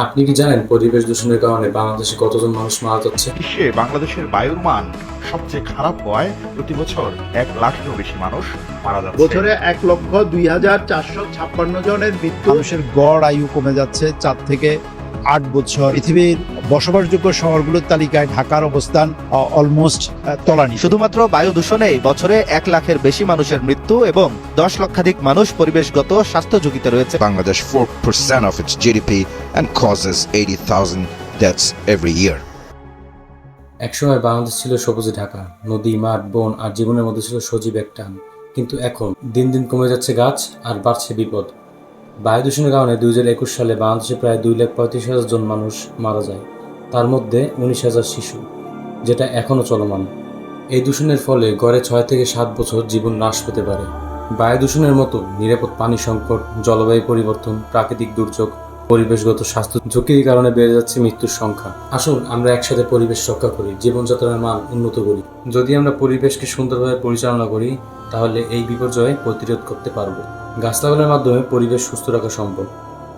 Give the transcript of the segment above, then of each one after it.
আপনি কি জানেন পরিবেশ দূষণের কারণে বাংলাদেশে কতজন মানুষ মারা যাচ্ছে? বিশ্বে বাংলাদেশের বায়ুর মান সবচেয়ে খারাপ হওয়ায় প্রতি বছর 1 লাখেরও বেশি মানুষ মারা যাচ্ছে। বছরে 1,02,456 জনের মৃত্যু। মানুষের গড় আয়ু কমে যাচ্ছে 4 থেকে 8 বছর। পৃথিবীর বসবাসযোগ্য শহরগুলোর তালিকায় ঢাকার অবস্থান অলমোস্ট তলানি। শুধুমাত্র বায়ু দূষণেই বছরে 1 লাখের বেশি মানুষের মৃত্যু এবং 10 লক্ষাধিক মানুষ পরিবেশগত স্বাস্থ্য ঝুঁকিতে রয়েছে। Bangladesh 4% of its GDP and causes 80,000 deaths every year. একসময় বাংলাদেশ ছিল সবুজে ঢাকা, নদী, মাঠ, বন আর জীবনের মধ্যে ছিল সজীব এক টান। কিন্তু এখন দিন দিন কমে যাচ্ছে গাছ আর বাড়ছে বিপদ। বায়ু দূষণের কারণে 2021 সালে বাংলাদেশে প্রায় 2,35,000 জন মানুষ মারা যায়, তার মধ্যে 19,000 শিশু, যেটা এখনও চলমান। এই দূষণের ফলে গড়ে 6 থেকে 7 বছর জীবন হ্রাস পেতে পারে। বায়ু দূষণের মতো নিরাপদ পানি সংকট, জলবায়ু পরিবর্তন, প্রাকৃতিক দুর্যোগ, পরিবেশগত স্বাস্থ্য ঝুঁকির কারণে বেড়ে যাচ্ছে মৃত্যুর সংখ্যা। আসুন আমরা একসাথে পরিবেশ রক্ষা করি, জীবনযাত্রার মান উন্নত করি। যদি আমরা পরিবেশকে সুন্দরভাবে পরিচালনা করি, তাহলে এই বিপর্যয় প্রতিরোধ করতে পারবো। গাছ লাগানোর মাধ্যমে পরিবেশ সুস্থ রাখা সম্ভব।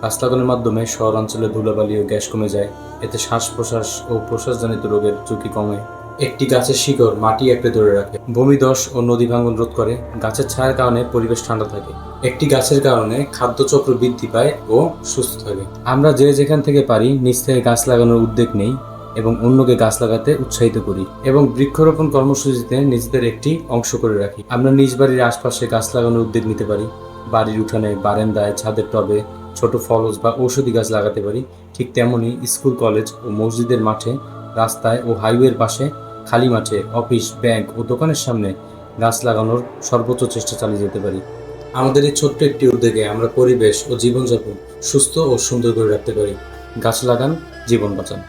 গাছ লাগানোর মাধ্যমে শহরাঞ্চলে ধুলাবালি ও গ্যাস কমে যায়, এতে শ্বাস প্রশ্বাস ও প্রশ্বাসজনিত রোগের ঝুঁকি কমে। একটি গাছের শিকড় মাটি আঁকড়ে ধরে রাখে, ভূমিধস ও নদী ভাঙন রোধ করে, গাছের ছায়ার কারণে পরিবেশ ঠান্ডা থাকে। একটি গাছের কারণে খাদ্যচক্র বৃদ্ধি পায় ও সুস্থ থাকে। আমরা যে যেখান থেকে পারি নিজ থেকে গাছ লাগানোর উদ্যোগ নেই এবং অন্যকে গাছ লাগাতে উৎসাহিত করি এবং বৃক্ষরোপণ কর্মসূচিতে নিজেদের একটি অংশ করে রাখি। আমরা নিজ বাড়ির আশপাশে গাছ লাগানোর উদ্যোগ নিতে পারি। বাড়ির উঠানে, বারান্দায়, ছাদের টবে ছোট ফলজ বা ঔষধি গাছ লাগাতে পারি। ঠিক তেমনি স্কুল, কলেজ ও মসজিদের মাঠে, রাস্তায় ও হাইওয়ের পাশে, খালি মাঠে, অফিস, ব্যাংক ও দোকানের সামনে গাছ লাগানোর সর্বোচ্চ চেষ্টা চালিয়ে যেতে পারি। আমাদের এই ছোট্ট একটি উদ্যোগে আমরা পরিবেশ ও জীবনযাপন সুস্থ ও সুন্দর করে রাখতে পারি। গাছ লাগান, জীবন বাঁচান।